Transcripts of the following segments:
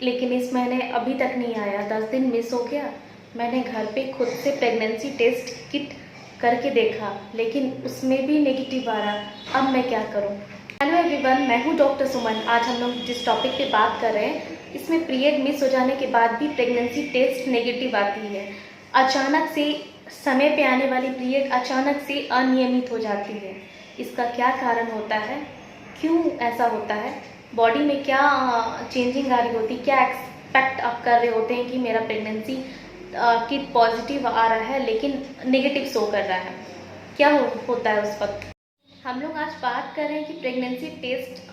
लेकिन इस महीने अभी तक नहीं आया, 10 दिन मिस हो गया। मैंने घर पे खुद से प्रेगनेंसी टेस्ट किट करके देखा, लेकिन उसमें भी नेगेटिव आ रहा। अब मैं क्या करूं? हेलो एवरीवन, मैं हूं डॉक्टर सुमन। आज हम लोग जिस टॉपिक पे बात कर रहे हैं, इसमें पीरियड मिस हो जाने के बाद भी प्रेगनेंसी टेस्ट नेगेटिव आती है। अचानक से समय पे आने वाली पीरियड अचानक से अनियमित हो जाती है। इसका क्या कारण होता है? क्यों ऐसा होता है? बॉडी में क्या चेंजिंग आ रही होती, क्या एक्सपेक्ट आप कर रहे होते हैं कि मेरा प्रेगनेंसी किट पॉजिटिव आ रहा है लेकिन नेगेटिव शो कर रहा है? क्या होता है उस वक्त? हम लोग आज बात कर रहे हैं कि प्रेगनेंसी टेस्ट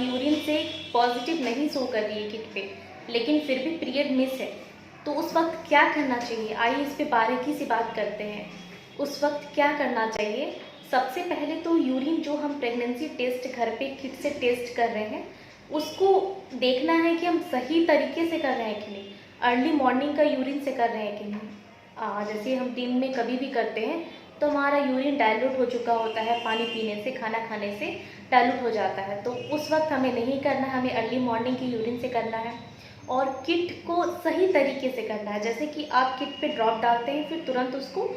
यूरिन से पॉजिटिव नहीं शो कर रही है किट पे, लेकिन फिर भी पीरियड मिस है। तो उस वक्त क्या करना चाहिए? आइए इस पे बारीकी से बात करते हैं। उस वक्त क्या करना चाहिए? सबसे पहले तो यूरिन जो हम प्रेगनेंसी टेस्ट घर पे किट से टेस्ट कर रहे हैं, उसको देखना है कि हम सही तरीके से कर रहे हैं कि नहीं। अर्ली मॉर्निंग का यूरिन से कर रहे हैं कि नहीं। जैसे हम दिन में कभी भी करते हैं तो हमारा यूरिन डाइल्यूट हो चुका होता है, पानी पीने से, खाना खाने से डाइल्यूट हो जाता है। तो उस वक्त हमें नहीं करना है, हमें अर्ली मॉर्निंग की यूरिन से करना है और किट को सही तरीके से करना है। जैसे कि आप किट पे ड्रॉप डालते हैं, फिर तुरंत उसको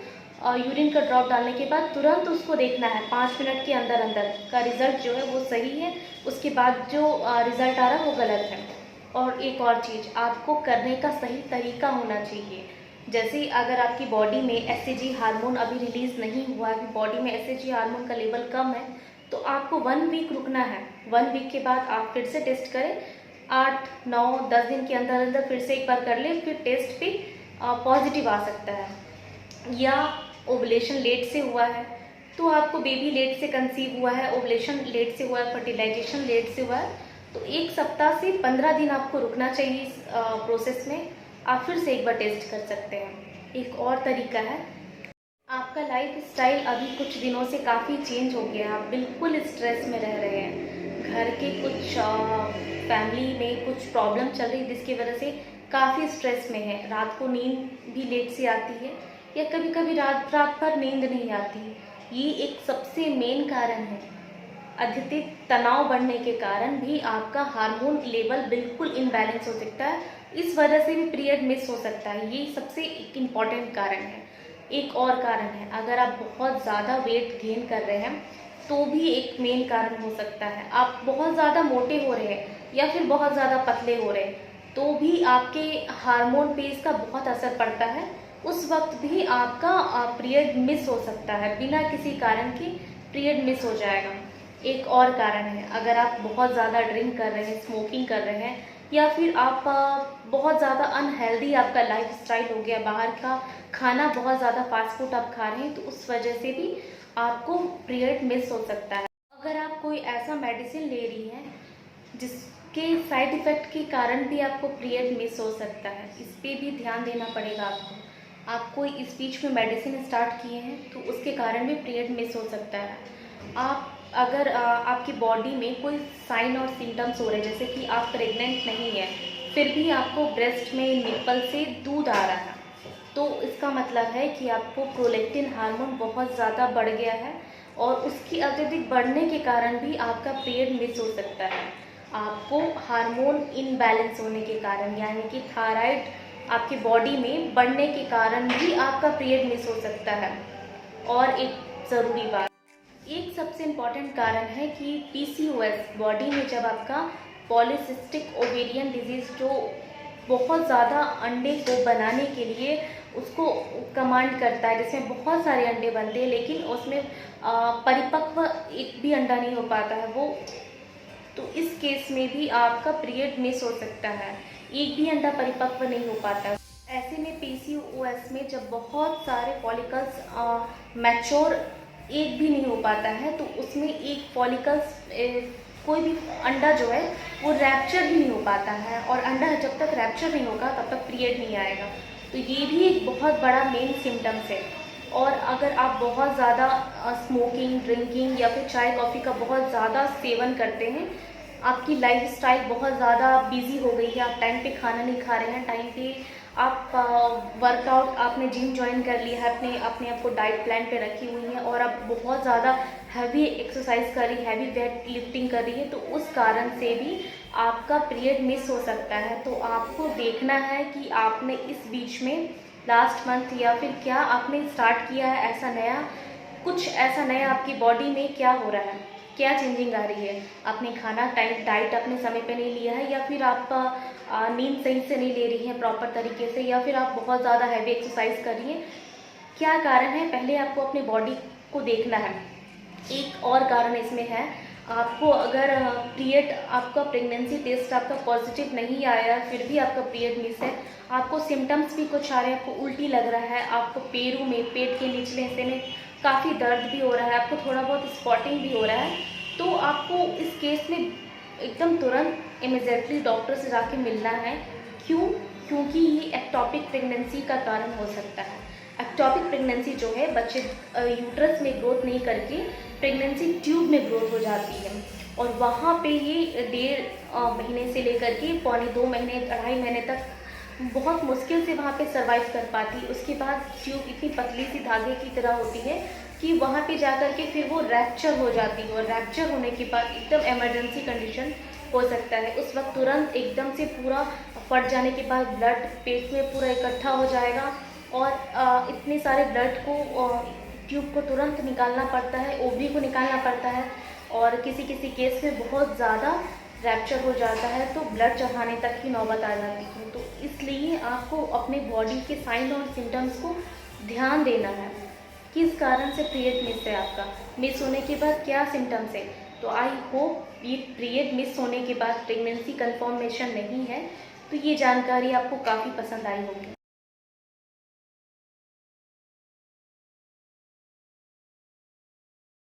यूरिन का ड्रॉप डालने के बाद तुरंत उसको देखना है 5 मिनट के अंदर अंदर का रिज़ल्ट जो है वो सही है, उसके बाद जो रिज़ल्ट आ रहा है वो गलत है। और एक और चीज़, आपको करने का सही तरीका होना चाहिए। जैसे अगर आपकी बॉडी में एसएजी हार्मोन अभी रिलीज़ नहीं हुआ है, बॉडी में एसएजी हार्मोन का लेवल कम है, तो आपको 1 वीक रुकना है। 1 वीक के बाद आप फिर से टेस्ट करें। 8, 9, 10 दिन के अंदर अंदर फिर से एक बार कर ले, फिर टेस्ट पे पॉजिटिव आ सकता है। या ओवुलेशन लेट से हुआ है तो आपको बेबी लेट से कंसीव हुआ है, ओवुलेशन लेट से हुआ है, फर्टिलाइजेशन लेट से हुआ है, तो 1 सप्ताह से 15 दिन आपको रुकना चाहिए इस प्रोसेस में। आप फिर से एक बार टेस्ट कर सकते हैं। एक और तरीका है, आपका लाइफ स्टाइल अभी कुछ दिनों से काफ़ी चेंज हो गया है, आप बिल्कुल स्ट्रेस में रह रहे हैं, घर के कुछ फैमिली में कुछ प्रॉब्लम चल रही है जिसकी वजह से काफ़ी स्ट्रेस में है। रात को नींद भी लेट से आती है या कभी कभी रात रात भर नींद नहीं आती है। ये एक सबसे मेन कारण है। अत्यधिक तनाव बढ़ने के कारण भी आपका हार्मोन लेवल बिल्कुल इम्बैलेंस हो सकता है, इस वजह से भी पीरियड मिस हो सकता है। ये सबसे एक इम्पॉर्टेंट कारण है। एक और कारण है, अगर आप बहुत ज़्यादा वेट गेन कर रहे हैं तो भी एक मेन कारण हो सकता है। आप बहुत ज़्यादा मोटे हो रहे हैं या फिर बहुत ज़्यादा पतले हो रहे हैं तो भी आपके हार्मोन पे इसका बहुत असर पड़ता है। उस वक्त भी आपका पीरियड मिस हो सकता है, बिना किसी कारण के पीरियड मिस हो जाएगा। एक और कारण है, अगर आप बहुत ज़्यादा ड्रिंक कर रहे हैं, स्मोकिंग कर रहे हैं, या फिर आप बहुत ज़्यादा अनहेल्दी आपका लाइफ स्टाइल हो गया, बाहर का खाना बहुत ज़्यादा फास्ट फूड आप खा रहे हैं, तो उस वजह से भी आपको पीरियड मिस हो सकता है। अगर आप कोई ऐसा मेडिसिन ले रही हैं जिसके साइड इफ़ेक्ट के कारण भी आपको पीरियड मिस हो सकता है, इस पर भी ध्यान देना पड़ेगा आपको। आप कोई इस बीच में मेडिसिन स्टार्ट किए हैं तो उसके कारण भी पीरियड मिस हो सकता है। आप अगर आपकी बॉडी में कोई साइन और सिम्टम्स हो रहे हैं, जैसे कि आप प्रेग्नेंट नहीं है फिर भी आपको ब्रेस्ट में निप्पल से दूध आ रहा है, तो इसका मतलब है कि आपको प्रोलैक्टिन हार्मोन बहुत ज़्यादा बढ़ गया है और उसकी अत्यधिक बढ़ने के कारण भी आपका पीरियड मिस हो सकता है। आपको हार्मोन इनबैलेंस होने के कारण, यानी कि थायराइड आपकी बॉडी में बढ़ने के कारण भी आपका पीरियड मिस हो सकता है। और एक ज़रूरी बात, एक सबसे इम्पॉर्टेंट कारण है कि पीसीओएस, बॉडी में जब आपका पॉलीसिस्टिक ओवेरियन डिजीज़ जो बहुत ज़्यादा अंडे को बनाने के लिए उसको कमांड करता है, जिसमें बहुत सारे अंडे बनते हैं लेकिन उसमें परिपक्व एक भी अंडा नहीं हो पाता है वो, तो इस केस में भी आपका पीरियड मिस हो सकता है, एक भी अंडा परिपक्व नहीं हो पाता। ऐसे में पीसीओएस में जब बहुत सारे फॉलिकल्स मैच्योर एक भी नहीं हो पाता है तो उसमें एक फॉलिकल्स कोई भी अंडा जो है वो रैप्चर ही नहीं हो पाता है, और अंडा जब तक रैप्चर नहीं होगा तब तक पीरियड नहीं आएगा। तो ये भी एक बहुत बड़ा मेन सिम्टम्स है। और अगर आप बहुत ज़्यादा स्मोकिंग, ड्रिंकिंग या फिर चाय कॉफ़ी का बहुत ज़्यादा सेवन करते हैं, आपकी लाइफ स्टाइल बहुत ज़्यादा बिजी हो गई है, आप टाइम पे खाना नहीं खा रहे हैं, टाइम पे आप वर्कआउट, आपने जिम ज्वाइन कर लिया है, अपने आप को डाइट प्लान पे रखी हुई है और आप बहुत ज़्यादा हैवी एक्सरसाइज कर रही, हैवी वेट लिफ्टिंग कर रही है, तो उस कारण से भी आपका पीरियड मिस हो सकता है। तो आपको देखना है कि आपने इस बीच में लास्ट मंथ या फिर क्या आपने स्टार्ट किया है ऐसा नया, कुछ ऐसा नया आपकी बॉडी में क्या हो रहा है, क्या चेंजिंग आ रही है। आपने खाना डाइट अपने समय पे नहीं लिया है, या फिर आपका नींद सही से नहीं ले रही है प्रॉपर तरीके से, या फिर आप बहुत ज़्यादा हैवी एक्सरसाइज कर रही हैं। क्या कारण है, पहले आपको अपने बॉडी को देखना है। एक और कारण इसमें है, आपको अगर पीरियड, आपका प्रेगनेंसी टेस्ट आपका पॉजिटिव नहीं आया, फिर भी आपका पीरियड मिस है, आपको सिम्टम्स भी कुछ आ रहे हैं, आपको उल्टी लग रहा है, आपको पैरों में, पेट के निचले हिस्से में काफ़ी दर्द भी हो रहा है, आपको थोड़ा बहुत स्पॉटिंग भी हो रहा है, तो आपको इस केस में एकदम तुरंत इमीडिएटली डॉक्टर से जाके मिलना है। क्यों? क्योंकि ये एक्टोपिक प्रेगनेंसी का कारण हो सकता है। एक्टोपिक प्रेगनेंसी जो है, बच्चे यूट्रस में ग्रोथ नहीं करके प्रेगनेंसी ट्यूब में ग्रोथ हो जाती है, और वहाँ पे ये 1.5 महीने से लेकर के पौने 2 महीने, 2.5 महीने तक बहुत मुश्किल से वहाँ पे सर्वाइव कर पाती है। उसके बाद ट्यूब इतनी पतली सी धागे की तरह होती है कि वहाँ पे जाकर के फिर वो रैप्चर हो जाती है, और रैप्चर होने के बाद एकदम इमरजेंसी कंडीशन हो सकता है। उस वक्त तुरंत एकदम से पूरा फट जाने के बाद ब्लड पेट में पूरा इकट्ठा हो जाएगा, और इतने सारे ब्लड को, ट्यूब को तुरंत निकालना पड़ता है, ओवरी को निकालना पड़ता है, और किसी किसी केस में बहुत ज़्यादा रैप्चर हो जाता है, तो ब्लड चढ़ाने तक की नौबत आ जाती है। तो इसलिए आपको अपने बॉडी के साइन और सिम्टम्स को ध्यान देना है, किस कारण से पीरियड मिस है आपका, मिस होने के बाद क्या सिम्टम्स है। तो आई होप ये पीरियड मिस होने के बाद प्रेगनेंसी कंफर्मेशन नहीं है, तो ये जानकारी आपको काफ़ी पसंद आई होगी।